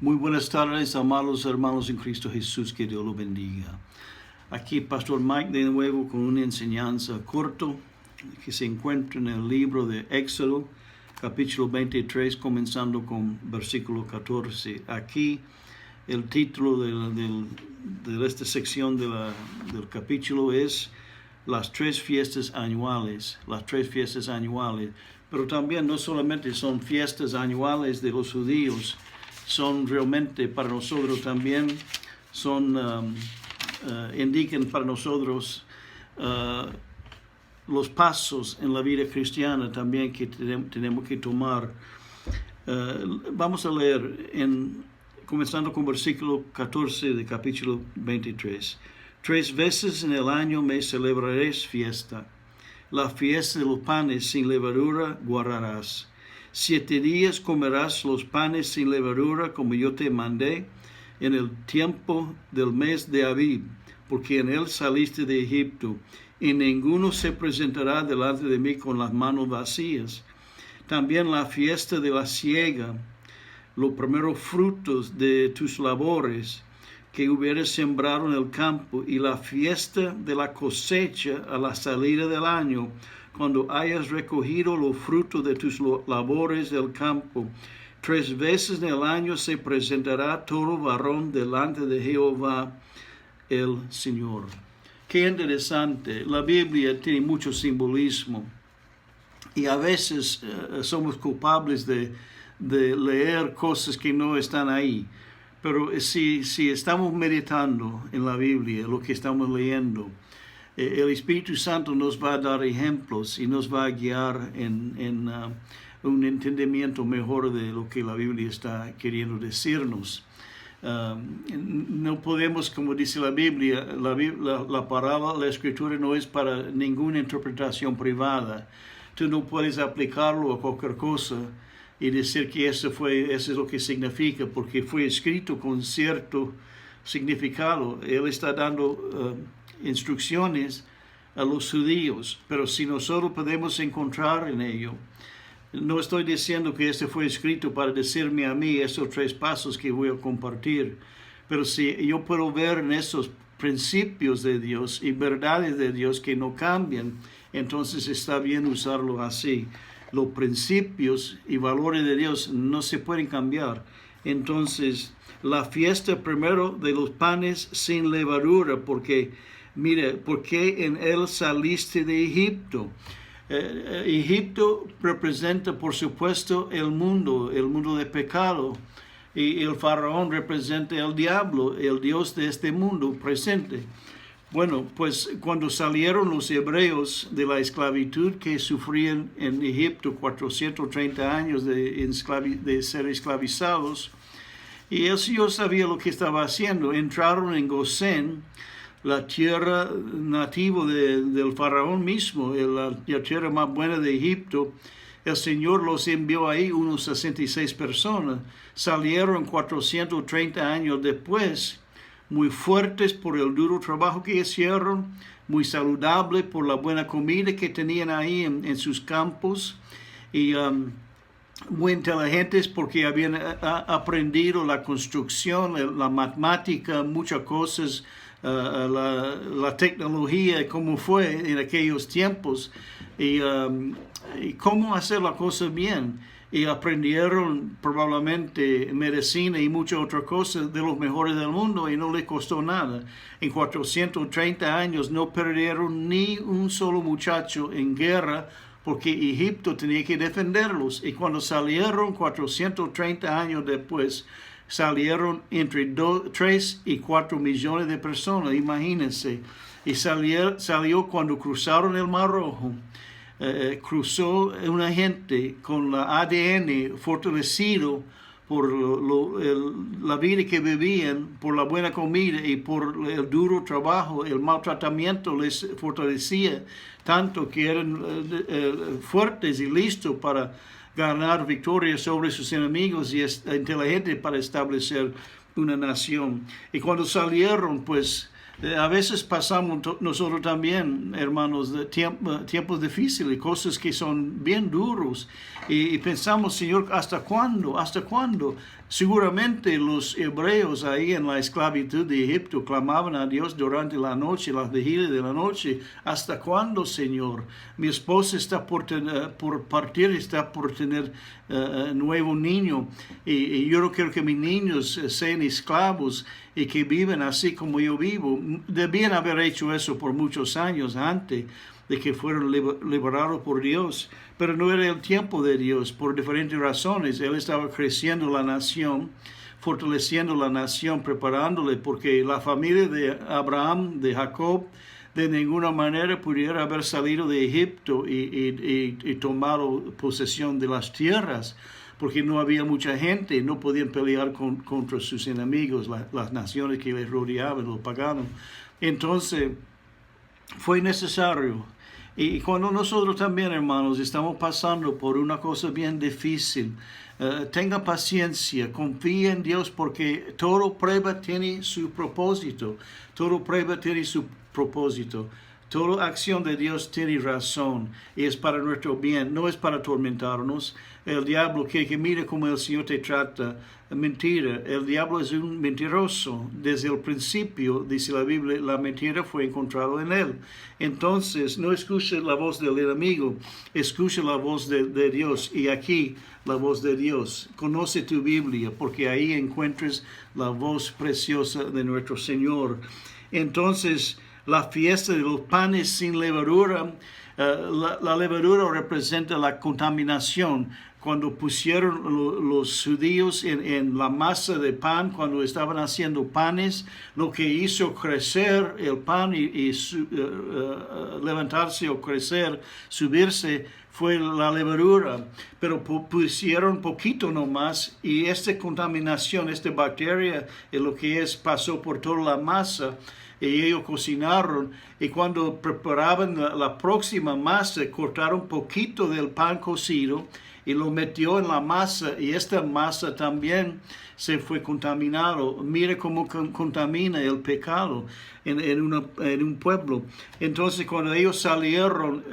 Muy buenas tardes, amados hermanos en Cristo Jesús, que Dios los bendiga. Aquí Pastor Mike de nuevo con una enseñanza corto que se encuentra en el libro de Éxodo, capítulo 23, comenzando con versículo 14. Aquí el título de esta sección del capítulo es las tres fiestas anuales, pero también no solamente son fiestas anuales de los judíos, son realmente para nosotros también, indican para nosotros los pasos en la vida cristiana también que tenemos que tomar. Vamos a leer, comenzando con versículo 14 de capítulo 23. 3 veces en el año me celebraréis fiesta. La fiesta de los panes sin levadura guardarás. 7 días comerás los panes sin levadura, como yo te mandé, en el tiempo del mes de Abib, porque en él saliste de Egipto, y ninguno se presentará delante de mí con las manos vacías. También la fiesta de la siega, los primeros frutos de tus labores que hubieras sembrado en el campo, y la fiesta de la cosecha a la salida del año, cuando hayas recogido los frutos de tus labores del campo. 3 veces en el año se presentará todo varón delante de Jehová el Señor. Qué interesante. La Biblia tiene mucho simbolismo y a veces somos culpables de leer cosas que no están ahí. Pero si estamos meditando en la Biblia, lo que estamos leyendo, el Espíritu Santo nos va a dar ejemplos y nos va a guiar en un entendimiento mejor de lo que la Biblia está queriendo decirnos. No podemos, como dice la Biblia, la palabra, la Escritura no es para ninguna interpretación privada. Tú no puedes aplicarlo a cualquier cosa y decir que eso es lo que significa, porque fue escrito con cierto significado. Él está dando instrucciones a los judíos, pero si nosotros podemos encontrar en ello, no estoy diciendo que este fue escrito para decirme a mí esos 3 pasos que voy a compartir, pero si yo puedo ver en esos principios de Dios y verdades de Dios que no cambian, entonces está bien usarlo así. Los principios y valores de Dios no se pueden cambiar. Entonces, la fiesta primero de los panes sin levadura, porque en él saliste de Egipto. Egipto representa, por supuesto, el mundo de pecado. Y el faraón representa el diablo, el Dios de este mundo presente. Bueno, pues cuando salieron los hebreos de la esclavitud que sufrían en Egipto, 430 años de ser esclavizados, y el Señor sabía lo que estaba haciendo. Entraron en Gosén, la tierra nativa del faraón mismo, la tierra más buena de Egipto. El Señor los envió ahí, unos 66 personas. Salieron 430 años después, muy fuertes por el duro trabajo que hicieron, muy saludables por la buena comida que tenían ahí en sus campos, y muy inteligentes porque habían aprendido la construcción, la matemática, muchas cosas, la tecnología, cómo fue en aquellos tiempos, y cómo hacer la cosa bien. Y aprendieron probablemente medicina y muchas otras cosas de los mejores del mundo, y no les costó nada. En 430 años no perdieron ni un solo muchacho en guerra, porque Egipto tenía que defenderlos. Y cuando salieron 430 años después, salieron entre 3 y 4 millones de personas, imagínense. Y salió cuando cruzaron el Mar Rojo. Cruzó una gente con la ADN fortalecido por la vida que vivían, por la buena comida y por el duro trabajo. El maltratamiento les fortalecía tanto que eran fuertes y listos para ganar victoria sobre sus enemigos y inteligentes para establecer una nación. Y cuando salieron, pues A veces pasamos nosotros también, hermanos, de tiempos difíciles, cosas que son bien duros, y pensamos, Señor, ¿hasta cuándo? ¿Hasta cuándo? Seguramente los hebreos ahí en la esclavitud de Egipto clamaban a Dios durante la noche, las vigilias de la noche. ¿Hasta cuándo, Señor? Mi esposa está por partir, está por tener nuevo niño, y yo no quiero que mis niños sean esclavos y que viven así como yo vivo. Debían haber hecho eso por muchos años antes de que fueron liberados por Dios, pero no era el tiempo de Dios por diferentes razones. Él estaba creciendo la nación, fortaleciendo la nación, preparándole, porque la familia de Abraham, de Jacob, de ninguna manera pudiera haber salido de Egipto y tomado posesión de las tierras, porque no había mucha gente, no podían pelear contra sus enemigos, las naciones que les rodeaban, los paganos. Entonces, fue necesario. Y cuando nosotros también, hermanos, estamos pasando por una cosa bien difícil, tenga paciencia, confíe en Dios, porque toda prueba tiene su propósito. Toda prueba tiene su propósito. Toda acción de Dios tiene razón y es para nuestro bien, no es para atormentarnos. El diablo quiere que mire cómo el Señor te trata. Mentira, el diablo es un mentiroso. Desde el principio, dice la Biblia, la mentira fue encontrada en él. Entonces, no escuche la voz del enemigo, escuche la voz de Dios. Y aquí, la voz de Dios. Conoce tu Biblia, porque ahí encuentres la voz preciosa de nuestro Señor. Entonces, la fiesta de los panes sin levadura, la levadura representa la contaminación. Cuando pusieron los judíos en la masa de pan, cuando estaban haciendo panes, lo que hizo crecer el pan y levantarse o crecer, subirse, fue la levadura. Pero pusieron poquito nomás, y esta contaminación, esta bacteria, lo que pasó por toda la masa, y ellos cocinaron, y cuando preparaban la próxima masa, cortaron poquito del pan cocido y lo metió en la masa, y esta masa también se fue contaminado. Mire cómo contamina el pecado en un pueblo. Entonces, cuando ellos salieron,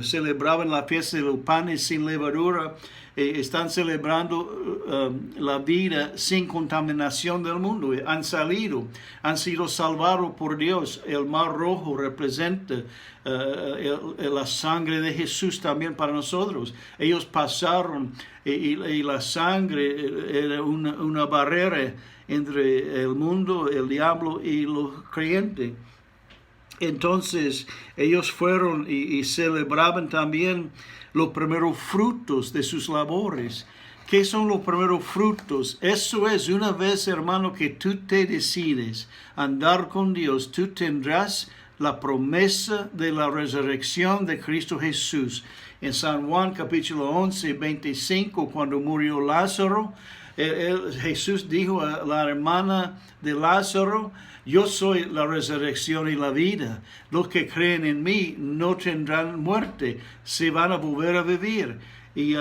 celebraban la fiesta de los panes sin levadura, están celebrando la vida sin contaminación del mundo. Han sido salvados por Dios. El Mar Rojo representa la sangre de Jesús también para nosotros. Ellos pasaron y la sangre era una barrera entre el mundo, el diablo y los creyentes. Entonces ellos fueron y celebraban también los primeros frutos de sus labores. ¿Qué son los primeros frutos? Eso es, una vez, hermano, que tú te decides andar con Dios, tú tendrás la promesa de la resurrección de Cristo Jesús. En San Juan capítulo 11, 25, cuando murió Lázaro, Jesús dijo a la hermana de Lázaro: yo soy la resurrección y la vida. Los que creen en mí no tendrán muerte, se van a volver a vivir. Y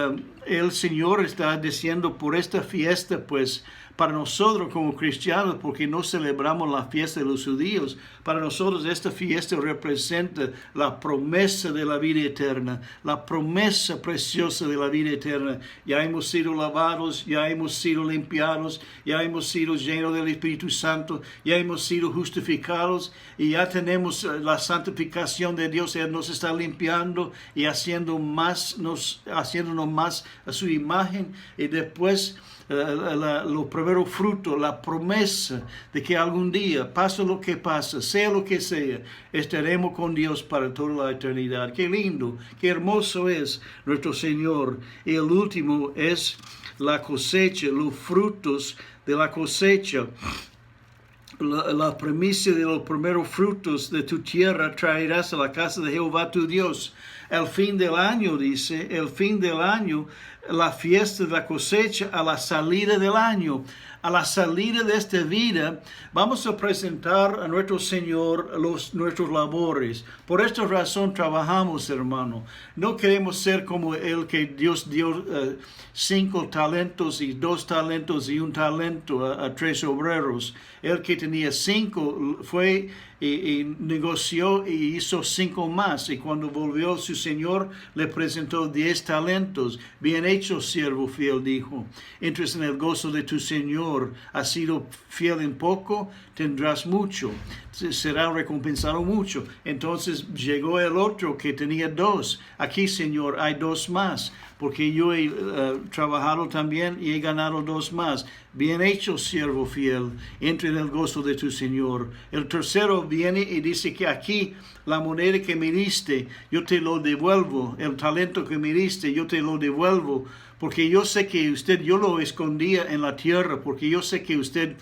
el Señor está diciendo por esta fiesta, pues, para nosotros como cristianos, porque no celebramos la fiesta de los judíos, para nosotros esta fiesta representa la promesa de la vida eterna, la promesa preciosa de la vida eterna. Ya hemos sido lavados, ya hemos sido limpiados, ya hemos sido llenos del Espíritu Santo, ya hemos sido justificados y ya tenemos la santificación de Dios. Él nos está limpiando y haciéndonos más a su imagen, y después los primeros frutos, la promesa de que algún día, pase lo que pase, sea lo que sea, estaremos con Dios para toda la eternidad. Qué lindo, qué hermoso es nuestro Señor. Y el último es la cosecha, los frutos de la cosecha. La premisa de los primeros frutos de tu tierra traerás a la casa de Jehová tu Dios. El fin del año, dice, el fin del año la fiesta de la cosecha a la salida del año. A la salida de esta vida, vamos a presentar a nuestro Señor nuestros labores. Por esta razón trabajamos, hermano. No queremos ser como el que Dios dio 5 talentos y 2 talentos y 1 talento a 3 obreros. El que tenía 5 fue y negoció y hizo 5 más. Y cuando volvió su Señor, le presentó 10 talentos. Bien hecho, siervo fiel, dijo. Entres en el gozo de tu Señor. Has sido fiel en poco, tendrás mucho. Será recompensado mucho. Entonces llegó el otro que tenía 2. Aquí, Señor, hay 2 más, porque yo he trabajado también y he ganado 2 más. Bien hecho, siervo fiel, entra en el gozo de tu Señor. El tercero viene y dice que aquí la moneda que me diste, yo te lo devuelvo. El talento que me diste, yo te lo devuelvo. Porque yo sé que usted, yo lo escondía en la tierra, porque yo sé que usted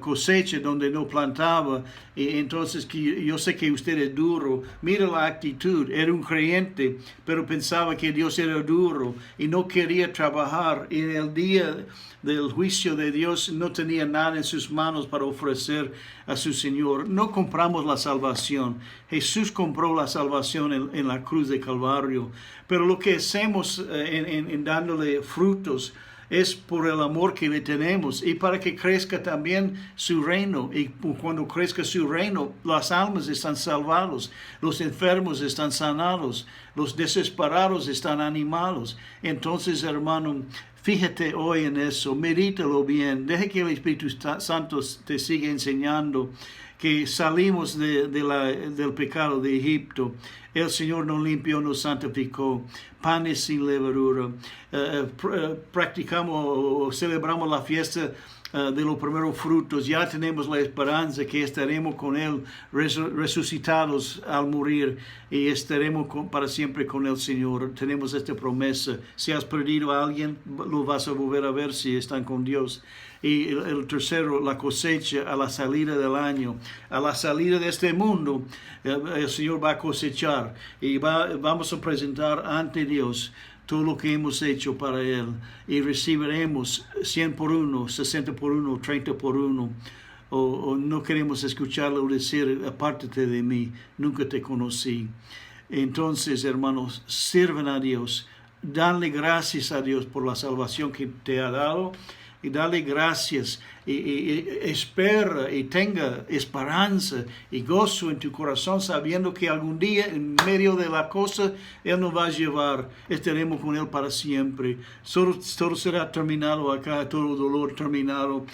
cosecha donde no plantaba, y entonces que yo sé que usted es duro. Mira la actitud, era un creyente, pero pensaba que Dios era duro y no quería trabajar. Y en el día del juicio de Dios no tenía nada en sus manos para ofrecer a su Señor. No compramos la salvación. Jesús compró la salvación en la cruz de Calvario. Pero lo que hacemos en dándole frutos es por el amor que le tenemos y para que crezca también su reino. Y cuando crezca su reino, las almas están salvadas, los enfermos están sanados, los desesperados están animados. Entonces, hermano, fíjate hoy en eso, medítalo bien, deje que el Espíritu Santo te siga enseñando que salimos del pecado de Egipto. El Señor nos limpió, nos santificó, panes sin levadura. Practicamos o celebramos la fiesta de los primeros frutos. Ya tenemos la esperanza que estaremos con Él resucitados al morir y estaremos para siempre con el Señor. Tenemos esta promesa. Si has perdido a alguien, lo vas a volver a ver si están con Dios. Y el tercero, la cosecha a la salida del año. A la salida de este mundo, el Señor va a cosechar y vamos a presentar ante Dios todo lo que hemos hecho para Él y recibiremos 100 por 1, 60 por 1, 30 por 1. O no queremos escucharlo decir, apártate de mí, nunca te conocí. Entonces, hermanos, sirven a Dios, danle gracias a Dios por la salvación que te ha dado. Y dale gracias y espera y tenga esperanza y gozo en tu corazón sabiendo que algún día en medio de la cosa Él nos va a llevar, estaremos con Él para siempre. Todo será terminado acá, todo dolor terminado,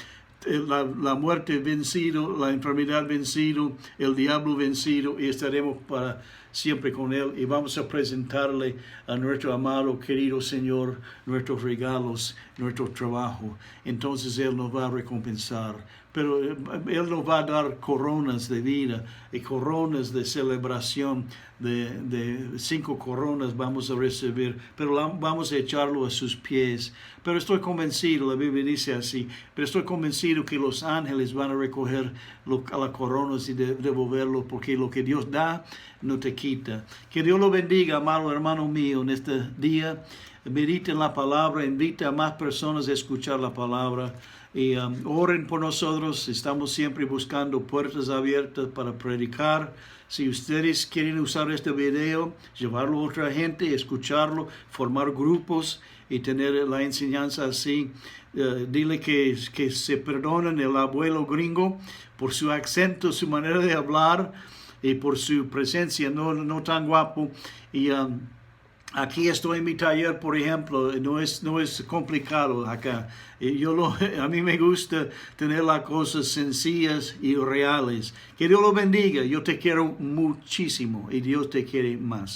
la muerte vencido, la enfermedad vencido, el diablo vencido y estaremos para siempre con Él y vamos a presentarle a nuestro amado, querido Señor, nuestros regalos, nuestro trabajo. Entonces Él nos va a recompensar, pero Él nos va a dar coronas de vida y coronas de celebración, de 5 coronas vamos a recibir, pero vamos a echarlo a sus pies. Pero estoy convencido, la Biblia dice así, pero estoy convencido que los ángeles van a recoger las coronas y devolverlo, porque lo que Dios da, no te quita. Que Dios lo bendiga, amado hermano mío, en este día. Medite en la palabra, invite a más personas a escuchar la palabra y oren por nosotros. Estamos siempre buscando puertas abiertas para predicar. Si ustedes quieren usar este video, llevarlo a otra gente, escucharlo, formar grupos y tener la enseñanza así, dile que se perdonen el abuelo gringo por su acento, su manera de hablar y por su presencia no tan guapo. Y aquí estoy en mi taller, por ejemplo, no es complicado acá. A mí me gusta tener las cosas sencillas y reales. Que Dios lo bendiga. Yo te quiero muchísimo y Dios te quiere más.